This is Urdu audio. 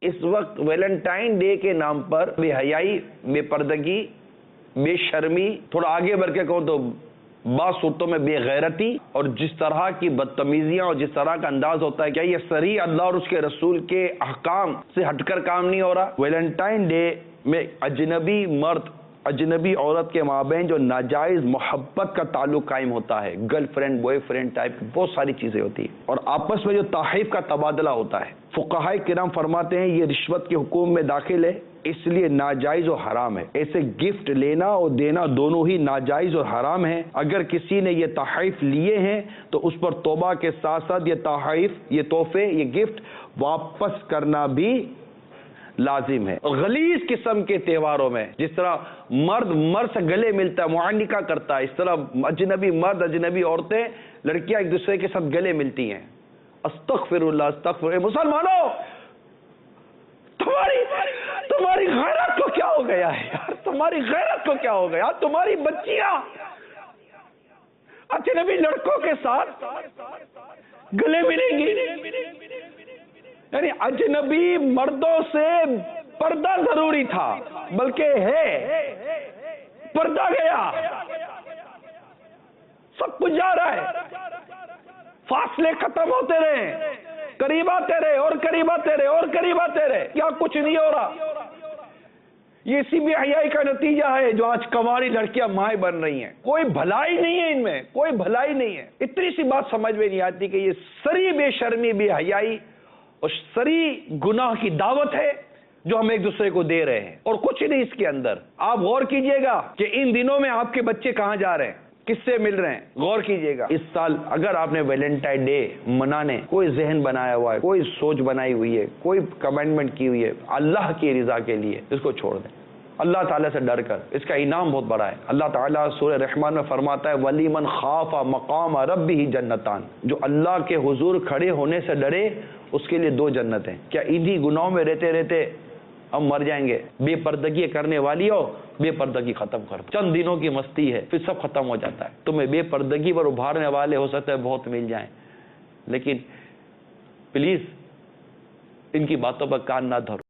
اس وقت ویلنٹائن ڈے کے نام پر بے حیائی، بے پردگی، بے شرمی، تھوڑا آگے بڑھ کے کہوں تو بعض صورتوں میں بے غیرتی اور جس طرح کی بدتمیزیاں اور جس طرح کا انداز ہوتا ہے، کیا یہ صریح اللہ اور اس کے رسول کے احکام سے ہٹ کر کام نہیں ہو رہا؟ ویلنٹائن ڈے میں اجنبی مرد اجنبی عورت کے مابین جو ناجائز محبت کا تعلق قائم ہوتا ہے، girl friend boy friend type کی بہت ساری چیزیں ہوتی ہیں، اور آپس میں جو تحائف کا تبادلہ ہوتا ہے، فقہائے کرام فرماتے ہیں یہ رشوت کے حکم میں داخل ہے، اس لیے ناجائز اور حرام ہے۔ ایسے گفٹ لینا اور دینا دونوں ہی ناجائز اور حرام ہیں۔ اگر کسی نے یہ تحائف لیے ہیں تو اس پر توبہ کے ساتھ ساتھ یہ تحائف، یہ تحفے، یہ گفٹ واپس کرنا بھی لازم ہے۔ غلیظ قسم کے تہواروں میں جس طرح مرد سے گلے ملتا ہے، معانقہ کرتا ہے، اس طرح اجنبی مرد اجنبی عورتیں لڑکیاں ایک دوسرے کے ساتھ گلے ملتی ہیں۔ استغفر اللہ استغفر۔ مسلمانوں، تمہاری غیرت کو کیا ہو گیا ہے یار؟ تمہاری غیرت کو کیا ہو گیا؟ تمہاری بچیاں اجنبی لڑکوں کے ساتھ گلے ملیں گی؟ یعنی اجنبی مردوں سے پردہ ضروری تھا، بلکہ ہے پردہ گیا، سب کچھ جا رہا ہے، فاصلے ختم ہوتے رہے، قریب آتے رہے اور قریب آتے رہے اور قریب آتے رہے، کیا کچھ نہیں ہو رہا۔ یہ اسی بے حیائی کا نتیجہ ہے جو آج کنواری لڑکیاں مائیں بن رہی ہیں۔ کوئی بھلائی نہیں ہے ان میں، کوئی بھلائی نہیں ہے۔ اتنی سی بات سمجھ میں نہیں آتی کہ یہ سری بے شرمی، بے حیائی اور سری گناہ کی دعوت ہے جو ہم ایک دوسرے کو دے رہے ہیں، اور کچھ نہیں اس کے اندر۔ آپ غور کیجئے گا کہ ان دنوں میں آپ کے بچے کہاں جا رہے ہیں، کس سے مل رہے ہیں، غور کیجئے گا۔ اس سال اگر آپ نے ویلنٹائن ڈے منانے کوئی ذہن بنایا ہوا ہے، کوئی سوچ بنائی ہوئی ہے، کوئی کمٹمنٹ کی ہوئی ہے اللہ کی رضا کے لیے، اس کو چھوڑ دیں اللہ تعالیٰ سے ڈر کر۔ اس کا انعام بہت بڑا ہے۔ اللہ تعالیٰ سورہ رحمان میں فرماتا ہے وَلِمَنْ خَافَ مَقَامَ رَبِّهِ جَنَّتَانِ، جو اللہ کے حضور کھڑے ہونے سے ڈرے اس کے لیے 2 جنتیں۔ کیا انہی گناہوں میں رہتے رہتے ہم مر جائیں گے؟ بے پردگی کرنے والی ہو، بے پردگی ختم کر دو، چند دنوں کی مستی ہے، پھر سب ختم ہو جاتا ہے۔ تمہیں بے پردگی پر ابھارنے والے ہو سکتا ہے بہت مل جائیں، لیکن پلیز ان کی باتوں پر کان نہ دھرو۔